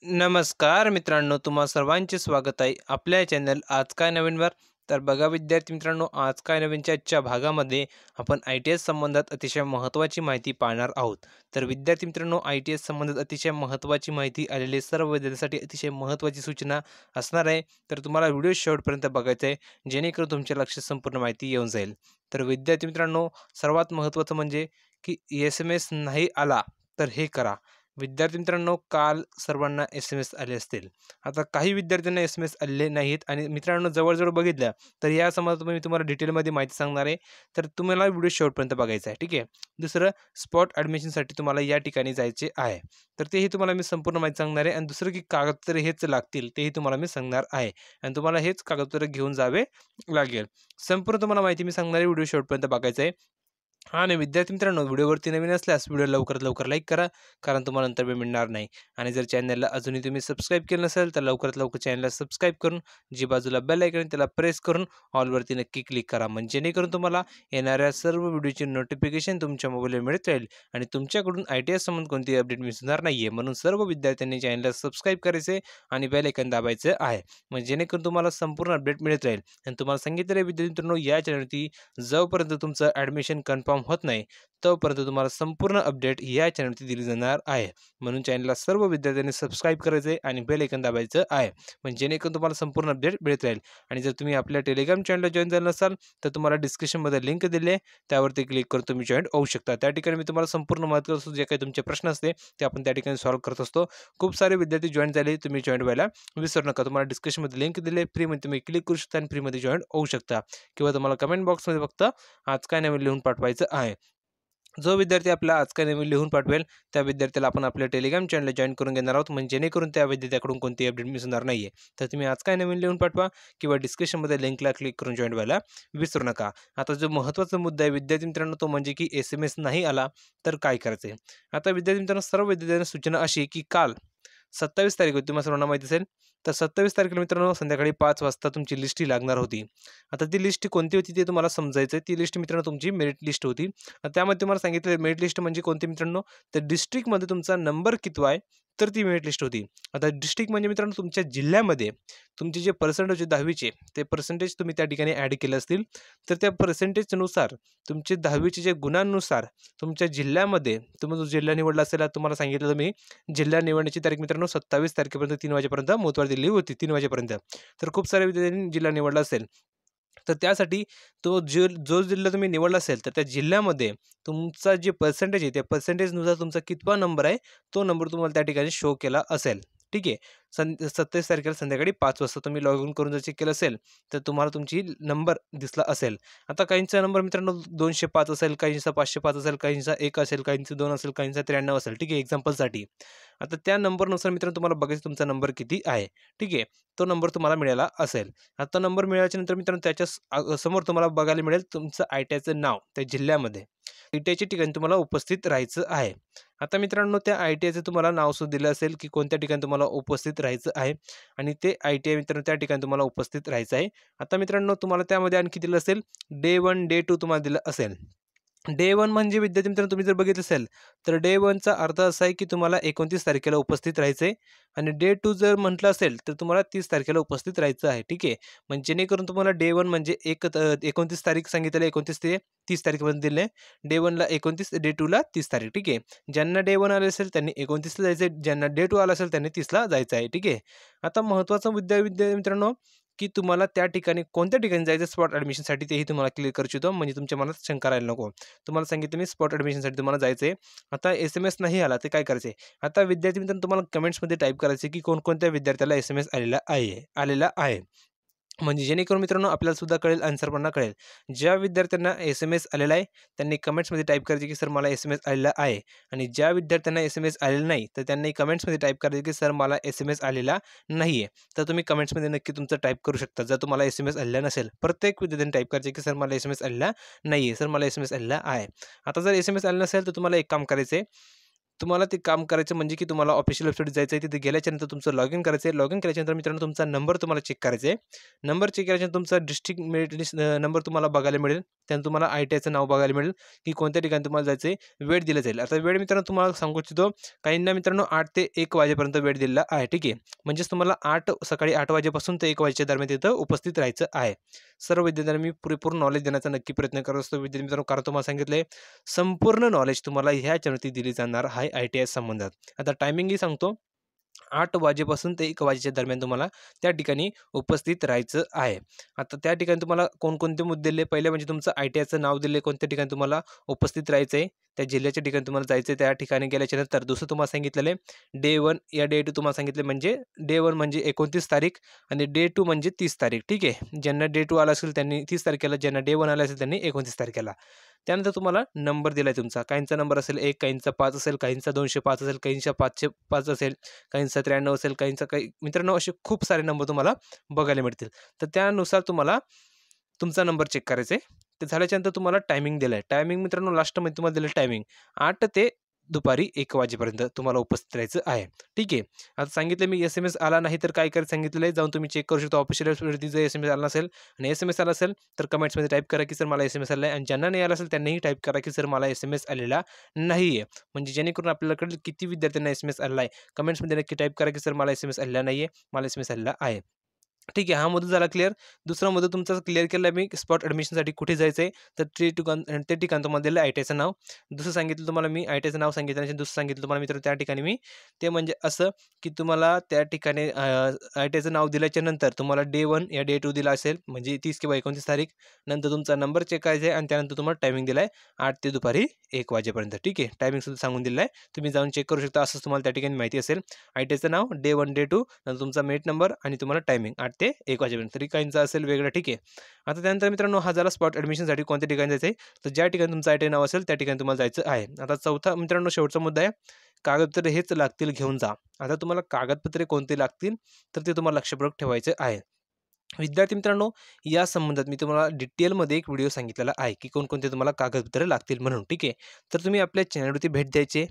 नमस्कार मित्रांनो, तुम्हा सर्वांचे स्वागत आहे आपल्या चॅनल आज काय नवीनवर. तर बघा विद्यार्थी मित्रांनो, आज काय नवीनच्या आजच्या भागामध्ये आपण ITS संबंधात अतिशय महत्त्वाची माहिती पाहणार आहोत. तर विद्यार्थी मित्रांनो, ITS संबंधात अतिशय महत्त्वाची माहिती आलेली सर्व विद्यार्थ्यांसाठी अतिशय महत्त्वाची सूचना असणार आहे. तर तुम्हाला व्हिडिओ शेवटपर्यंत बघायचा आहे, जेणेकरून तुमच्या लक्षात संपूर्ण माहिती येऊन जाईल. तर विद्यार्थी मित्रांनो, सर्वात महत्त्वाचं म्हणजे की SMS नाही आला तर हे करा. विद्यार्थी मित्रांनो, काल सर्वांना SMS आले असतील. आता काही विद्यार्थ्यांना SMS आलेले नाहीत आणि मित्रांनो, जवळ-जवळ बघितलं तर या संबंधात मी तुम्हाला डिटेलमध्ये माहिती सांगणार आहे. तर तुम्हाला व्हिडिओ शेवटपर्यंत बघायचा आहे. ठीक आहे. दुसरं, स्पॉट ॲडमिशनसाठी तुम्हाला या ठिकाणी जायचे आहे. तर तेही तुम्हाला मी संपूर्ण माहिती सांगणार आहे आणि दुसरं की कागदपत्रे हेच लागतील तेही तुम्हाला मी सांगणार आहे आणि तुम्हाला हेच कागदपत्रे घेऊन जावे लागेल. संपूर्ण तुम्हाला माहिती मी सांगणार आहे. व्हिडिओ शेवटपर्यंत बघायचा आहे. हां आणि विद्यार्थी मित्रांनो, व्हिडिओवरती नवीन असल्यास व्हिडिओ लवकरात लवकर लाईक करा, कारण तुम्हाला नंतर वेळ मिळणार नाही. आणि जर चॅनलला अजूनही तुम्ही सबस्क्राईब केलं नसेल तर लवकरात लवकर चॅनलला सबस्क्राईब करून जी बाजूला बेल आयकॉन आहे त्याला प्रेस करून ऑलवरती नक्की क्लिक करा, म्हणजे जेणेकरून तुम्हाला येणाऱ्या सर्व व्हिडिओची नोटिफिकेशन तुमच्या मोबाईलवर मिळत राहील आणि तुमच्याकडून ITS संबंध कोणतीही अपडेट मिळणार नाही आहे. म्हणून सर्व विद्यार्थ्यांनी चॅनलला सबस्क्राईब करायचे आणि बेल आयकॉन दाबायचं आहे, म्हणजे जेणेकरून तुम्हाला संपूर्ण अपडेट मिळत राहील. आणि तुम्हाला सांगितलेलं आहे विद्यार्थी मित्रांनो, या चॅनलवरती जोपर्यंत तुमचं ॲडमिशन कन्फर्म होत नाही तोपर्यंत तुम्हाला संपूर्ण अपडेट या चॅनलवरती दिली जाणार आहे. म्हणून चॅनलला सर्व विद्यार्थ्यांनी सबस्क्राईब करायचे आणि बेल आयकॉन दाबायचं आहे, म्हणजे जेणेकरून तुम्हाला संपूर्ण अपडेट मिळत राहील. आणि जर तुम्ही आपल्या टेलिग्राम चॅनलला जॉईन झालं नसाल तर तुम्हाला डिस्क्रिप्शनमध्ये लिंक दिली आहे, त्यावरती क्लिक करून तुम्ही जॉईन होऊ शकता. त्या ठिकाणी मी तुम्हाला संपूर्ण मदत करत असतो. जे काही तुमचे प्रश्न असते ते आपण त्या ठिकाणी सॉल्व्ह करत असतो. खूप सारे विद्यार्थी जॉईन झाले, तुम्ही जॉईन व्हायला विसरू नका. तुम्हाला डिस्क्रिप्शनमध्ये लिंक दिली आहे, फ्रीमध्ये तुम्ही क्लिक करू शकता आणि फ्रीमध्ये जॉईन होऊ शकता. किंवा तुम्हाला कमेंट बॉक्समध्ये फक्त आज काय नवीन लिहून पाठवायचं आहे. जो विद्यार्थी आपला आज काय नवीन लिहून पाठवेल त्या विद्यार्थ्याला आपण आपल्या टेलिग्राम चॅनलला जॉईन करून घेणार आहोत, म्हणजे जेणेकरून त्या विद्यार्थ्याकडून कोणती अपडेट मिस होणार नाही आहे. तर तुम्ही आज काय नवीन लिहून पाठवा किंवा डिस्क्रिप्शनमध्ये लिंकला क्लिक करून जॉईन व्हायला विसरू नका. आता जो महत्त्वाचा मुद्दा आहे विद्यार्थी मित्रांनो, तो म्हणजे की SMS नाही आला तर काय करायचं आहे. आता विद्यार्थी मित्रांनो, सर्व विद्यार्थ्यांना सूचना अशी की काल 27 तारीख होती, तुम्हाला सर्वांना माहिती असेल. तर 27 तारखेला मित्रांनो संध्याकाळी 5 वाजता तुमची लिस्ट ही लागणार होती. आता ती लिस्ट कोणती होती ते तुम्हाला समजायचं आहे. ती लिस्ट मित्रांनो तुमची मेरिट लिस्ट होती. त्यामध्ये तुम्हाला सांगितलं मेरिट लिस्ट म्हणजे कोणती मित्रांनो, तर डिस्ट्रिक्टमध्ये तुमचा नंबर कितवा आहे तर ती मेरिट लिस्ट होती. आता डिस्ट्रिक्ट म्हणजे मित्रांनो तुमच्या जिल्ह्यामध्ये तुमचे जे पर्सेंटेज होते 10वीचे ते पर्सेंटेज तुम्ही त्या ठिकाणी ॲड केले असतील. तर त्या पर्सेंटेजनुसार तुमचे 10वीचे जे गुणांनुसार तुमच्या जिल्ह्यामध्ये तुम्ही जो जिल्हा निवडला असेल, आता तुम्हाला सांगितलं मी जिल्हा निवडण्याची तारीख मित्रांनो 27 तारखेपर्यंत 3 वाजेपर्यंत मुदतवाढ दिली होती 3 वाजेपर्यंत. तर खूप साऱ्या विद्यार्थ्यांनी जिल्हा निवडला असेल. तर त्यासाठी जो जिल्हा तुम्ही निवडला असेल तर त्या जिल्ह्यामध्ये तुमचा जे पर्सेंटेज आहे त्या पर्सेंटेजनुसार तुमचा कितवा नंबर आहे तो नंबर तुम्हाला त्या ठिकाणी शो केला असेल. ठीक आहे. 27 तारखेला संध्याकाळी 5 वाजता तुम्ही लॉग इन करून जर चेक केलं असेल तर तुम्हाला तुमची नंबर दिसला असेल. आता काहींचा नंबर मित्रांनो 205 असेल, काहींचा 505 असेल, काहींचा 1 असेल, काहींचा 2 असेल, काहींचा 93 असेल. ठीक आहे, एक्झाम्पलसाठी. आता त्या नंबरनुसार मित्रांनो तुम्हाला बघायचं तुमचा नंबर किती आहे. ठीक आहे. तो नंबर तुम्हाला मिळाला असेल. आता नंबर मिळाल्याच्या नंतर मित्रांनो त्याच्या समोर तुम्हाला बघायला मिळेल तुमचं ITIचं नाव त्या जिल्ह्यामध्ये. ITIच्या ठिकाणी तुम्हाला उपस्थित राहायचं आहे. आता मित्रांनो त्या ITIचं तुम्हाला नाव सुद्धा दिलं असेल की कोणत्या ठिकाणी तुम्हाला उपस्थित राहायचं आहे आणि ते ITI मित्रांनो त्या ठिकाणी तुम्हाला उपस्थित राहायचं आहे. आता मित्रांनो तुम्हाला त्यामध्ये आणखी दिलं असेल डे 1, डे 2 तुम्हाला दिलं असेल. डे 1 म्हणजे विद्यार्थी मित्रांनो तुम्ही जर बघितलं असेल तर डे 1चा अर्थ असा आहे की तुम्हाला 29 तारखेला उपस्थित राहायचं आहे आणि डे 2 जर म्हटलं असेल तर तुम्हाला 30 तारखेला उपस्थित राहायचं आहे. ठीक आहे. म्हणजे जेणेकरून तुम्हाला डे 1 म्हणजे 29 तारीख सांगितलेलं 29 ते 30 तारखेपर्यंत दिले. डे 1ला 29, डे 2ला 30 तारीख. ठीक आहे. ज्यांना डे 1 आले असेल त्यांनी 29ला जायचं आहे, ज्यांना डे 2 आला असेल त्यांनी 30ला जायचं आहे. ठीक आहे. आता महत्त्वाचा मुद्दा मित्रांनो की तुम्हाला त्या ठिकाणी कोणत्या ठिकाणी जायचं स्पॉट ॲडमिशनसाठी तेही तुम्हाला क्लिअर करू इच्छितो, म्हणजे तुमच्या मनात शंका राहायला नको. तुम्हाला सांगितलं मी स्पॉट ॲडमिशनसाठी तुम्हाला जायचं आहे. आता SMS नाही आला तर काय करायचं आहे. आता विद्यार्थी मित्रांनो तुम्हाला कमेंट्समध्ये टाईप करायचं की कोणकोणत्या विद्यार्थ्याला SMS आलेला आहे. म्हणजे जेणेकरून मित्रांनो आपल्याला सुद्धा कळेल आणि सर्वांना कळेल. ज्या विद्यार्थ्यांना SMS आलेला आहे त्यांनी कमेंट्समध्ये टाईप करायचे की सर मला SMS आलेला आहे आणि ज्या विद्यार्थ्यांना SMS आलेला नाही तर त्यांनी कमेंट्समध्ये टाईप करायचे की सर मला SMS आलेला नाही आहे. तर तुम्ही कमेंट्समध्ये नक्की तुमचं टाईप करू शकता. जर तुम्हाला SMS आलेला नसेल, प्रत्येक विद्यार्थ्यांनी टाईप करायचे की सर मला SMS आलेला नाही आहे, सर मला SMS आलेला आहे. आता जर SMS आलेला नसेल तर तुम्हाला एक काम करायचं आहे. तुम्हाला ते काम करायचं म्हणजे की तुम्हाला ऑफिशियल वेबसाईट जायचं आहे. तिथे गेल्याच्यानंतर तुमचं लॉगिन करायचं आहे. लॉगिन केल्याच्यानंतर मित्रांनो तुमचा नंबर तुम्हाला चेक करायचा आहे. नंबर चेक केल्याच्यानंतर तुमचा डिस्ट्रिक्ट मेरिट लिस्ट नंबर तुम्हाला बघायला मिळेल. त्यानंतर तुम्हाला ITIचं नाव बघायला मिळेल, की कोणत्या ठिकाणी तुम्हाला जायचं आहे. वेळ दिला जाईल. आता वेळ मित्रांनो तुम्हाला सांगू इच्छितो, काहींना मित्रांनो 8 ते 1 वाजेपर्यंत वेळ दिलेला आहे. ठीक आहे. म्हणजेच तुम्हाला सकाळी 8 वाजेपासून ते 1 वाजेच्या दरम्यान तिथं उपस्थित राहायचं आहे. सर्व विद्यार्थ्यांना मी पुरेपूर नॉलेज देण्याचा नक्की प्रयत्न करत असतो. विद्यार्थी मित्रांनो, कारण तुम्हाला सांगितलंय संपूर्ण नॉलेज तुम्हाला ह्या चॅनलवरती दिली जाणार आहे ITI संबंधात. आता टायमिंगही सांगतो. 8 वाजेपासून ते 1 वाजेच्या दरम्यान तुम्हाला त्या ठिकाणी उपस्थित राहायचं आहे. आता त्या ठिकाणी तुम्हाला कोणकोणते मुद्दे दिले, पहिले म्हणजे तुमचं ITIचं नाव दिले, कोणत्या ठिकाणी तुम्हाला उपस्थित राहायचं आहे, त्या जिल्ह्याच्या ठिकाणी तुम्हाला जायचं आहे, त्या ठिकाणी गेल्याच्या नंतर दुसरं तुम्हाला सांगितलेलं आहे डे 1 या डे 2 तुम्हाला सांगितले, म्हणजे डे 1 म्हणजे 29 तारीख आणि डे 2 म्हणजे 30 तारीख. ठीक आहे. ज्यांना डे 2 आला असेल त्यांनी 30 तारखेला, ज्यांना डे 1 आला असेल त्यांनी 29 तारखेला. त्यानंतर तुम्हाला नंबर दिला आहे तुमचा. काहींचा नंबर असेल 1, काहींचा 5 असेल, काहींचा 205 असेल, काहींचा 505 असेल, काहींचा 93 असेल, काहींचा काही मित्रांनो असे खूप सारे नंबर तुम्हाला बघायला मिळतील. तर त्यानुसार तुम्हाला तुमचा नंबर चेक करायचा आहे. ते झाल्याच्यानंतर तुम्हाला टायमिंग दिलं आहे. टायमिंग मित्रांनो लास्टमध्ये तुम्हाला दिलं टायमिंग 8 ते दुपारी 1 वाजेपर्यंत तुम्हाला उपस्थित राहायचं आहे. ठीक आहे. आता सांगितलं मी SMS आला नाही तर काय करायचं सांगितलेलं आहे. जाऊन तुम्ही चेक करू शकता ऑफिशियल वेबसाईटवरती. जर SMS आला नसेल आणि SMS आला असेल तर कमेंट्समध्ये टाईप करा की सर मला SMS आला आहे, आणि ज्यांना नाही आला असेल त्यांनीही टाईप करा की सर मला SMS आलेला नाही आहे. म्हणजे जेणेकरून आपल्याला कळेल किती विद्यार्थ्यांना SMS आलेला आहे. कमेंट्समध्ये नक्की टाईप करा की सर मला SMS आलेला नाही आहे, मला SMS आलेला आहे. ठीक आहे. हा मुद्दा झाला क्लिअर. दुसरा मुद्दा तुमचा क्लिअर केला मी, स्पॉट ॲडमिशनसाठी कुठे जायचं आहे, तर ते ठिकाण तुम्हाला दिलं ITIचं नाव. दुसरं सांगितलं तुम्हाला मी ITIचं नाव सांगितलं आणि दुसरं सांगितलं तुम्हाला मित्र त्या ठिकाणी मी, ते म्हणजे असं की तुम्हाला त्या ठिकाणी ITIचं नाव दिल्याच्या नंतर तुम्हाला डे 1 या डे 2 दिला असेल, म्हणजे 30 किंवा 29 तारीख. नंतर तुमचा नंबर चेक करायचा आहे आणि त्यानंतर तुम्हाला टायमिंग दिला आहे 8 ते दुपारी 1 वाजेपर्यंत. ठीक आहे. टायमिंगसुद्धा सांगून दिलं आहे. तुम्ही जाऊन चेक करू शकता. असंच तुम्हाला त्या ठिकाणी माहिती असेल. ITIचं नाव, डे 1, डे 2, नंतर तुमचा मेरिट नंबर आणि तुम्हाला टायमिंग 8 ते 1 वाजेपर्यंत. तरी काहींचा असेल वेगळं. ठीक आहे. आता त्यानंतर मित्रांनो हा झाला स्पॉट ॲडमिशनसाठी कोणत्या ठिकाणी जायचं आहे. तर ज्या ठिकाणी तुमचं ITI नाव असेल त्या ठिकाणी तुम्हाला जायचं आहे. आता चौथा मित्रांनो शेवटचा मुद्दा आहे, कागदपत्रे हेच लागतील घेऊन जा. आता तुम्हाला कागदपत्रे कोणते लागतील तर ते तुम्हाला लक्षपूर्वक ठेवायचे आहे. विद्यार्थी मित्रांनो, या संबंधात मी तुम्हाला डिटेलमध्ये एक व्हिडिओ सांगितलेला आहे की कोणकोणते तुम्हाला कागदपत्रे लागतील म्हणून. ठीक आहे. तर तुम्ही आपल्या चॅनलवरती भेट द्यायची.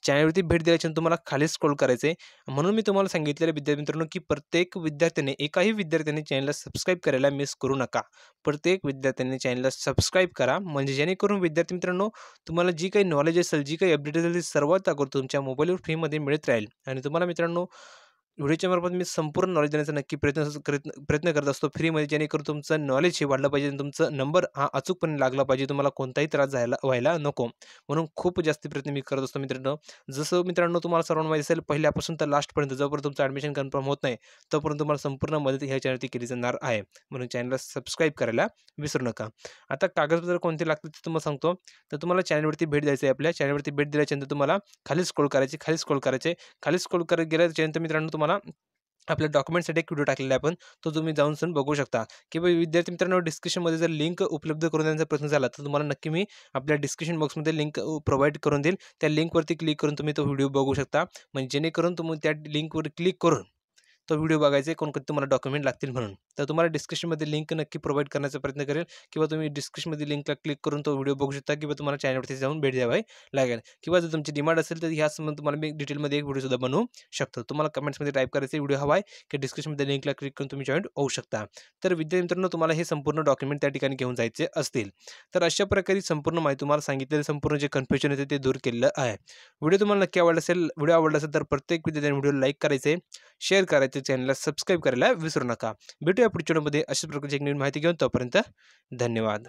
चॅनलवरती भेट दिल्याच्यानंतर तुम्हाला खाली स्क्रोल करायचं आहे. म्हणून मी तुम्हाला सांगितलेलं विद्यार्थी मित्रांनो की प्रत्येक विद्यार्थ्याने, एकाही विद्यार्थ्याने चॅनलला सबस्क्राईब करायला मिस करू नका. प्रत्येक विद्यार्थ्यांनी चॅनलला सबस्क्राईब करा, म्हणजे जेणेकरून विद्यार्थी मित्रांनो तुम्हाला जी काही नॉलेज असेल, जी काही अपडेट असेल, ती सर्वात अगोदर तुमच्या मोबाईलवर फ्रीमध्ये मिळत राहील. आणि तुम्हाला मित्रांनो व्हिडिओच्या मार्फत मी संपूर्ण नॉलेज देण्याचा नक्की प्रयत्न करत असतो फ्रीमध्ये, जेणेकरून तुमचं नॉलेज हे वाढलं पाहिजे आणि तुमचा नंबर हा अचूकपणे लागला पाहिजे. तुम्हाला कोणताही त्रास व्हायला नको, म्हणून खूप जास्त प्रयत्न मी करत असतो मित्रांनो. जसं मित्रांनो तुम्हाला सर्वांना माहिती असेल, पहिल्यापासून तर लास्टपर्यंत जोपर्यंत तुमचं ॲडमिशन कन्फर्म होत नाही तोपर्यंत तुम्हाला संपूर्ण मदत ह्या चॅनलवरती केली जाणार आहे. म्हणून चॅनलला सबस्क्राईब करायला विसरू नका. आता कागदपत्र कोणते लागतील ते तुम्हाला सांगतो. तर तुम्हाला चॅनलवरती भेट द्यायची आहे. आपल्या चॅनलवरती भेट दिल्याच्यानंतर तुम्हाला खाली स्क्रोल करायचे, खाली स्क्रोल करत गेल्याच्यानंतर मित्रांनो तुम्हाला आपल्या डॉक्युमेंटसाठी एक व्हिडिओ टाकलेला आहे आपण, तो तुम्ही जाऊन बघू शकता. किंवा विद्यार्थी मित्रांनो डिस्क्रिप्शनमध्ये जर लिंक उपलब्ध करून देण्याचा प्रयत्न झाला तर तुम्हाला नक्की मी आपल्या डिस्क्रिप्शन बॉक्समध्ये लिंक प्रोव्हाइड करून देईल. त्या लिंकवरती क्लिक करून तुम्ही तो व्हिडिओ बघू शकता. म्हणजे जेणेकरून तुम्ही त्या लिंकवर क्लिक करून तो व्हिडिओ बघायचा, कोणकोणते तुम्हाला डॉक्युमेंट लागतील म्हणून. तर तुम्हाला डिस्क्रिप्शनमध्ये लिंक नक्की प्रोव्हाइड करण्याचा प्रयत्न करेल, किंवा तुम्ही डिस्क्रिप्शनमध्ये लिंकला क्लिक करून तो व्हिडिओ बघू शकता, किंवा तुम्हाला चॅनलवरती जाऊन भेट द्यावी लागेल. किंवा जर तुमची डिमांड असेल तर ह्या संबंध तुम्हाला मी डिटेलमध्ये एक व्हिडिओसुद्धा बनवू शकतो. तुम्हाला कमेंट्समध्ये टाईप करायचे व्हिडिओ हवा आहे की डिस्क्रिप्शनमध्ये लिंकला क्लिक करून तुम्ही जॉईन होऊ शकता. तर विद्यार्थी मित्रांनो तुम्हाला हे संपूर्ण डॉक्युमेंट त्या ठिकाणी घेऊन जायचे असतील. तर अशा प्रकारे संपूर्ण माहिती तुम्हाला सांगितलेलं, संपूर्ण जे कन्फ्युजन होते ते दूर केलेलं आहे. व्हिडिओ तुम्हाला नक्की आवडला असेल. व्हिडिओ आवडला असेल तर प्रत्येक विद्यार्थ्यांनी व्हिडिओ लाईक करायचे, शेअर करायचे, चॅनलला सबस्क्राईब करायला विसरू नका. भेटूया पुढच्या व्हिडिओमध्ये अशाच प्रकारची एक नवीन माहिती घेऊन. तोपर्यंत धन्यवाद.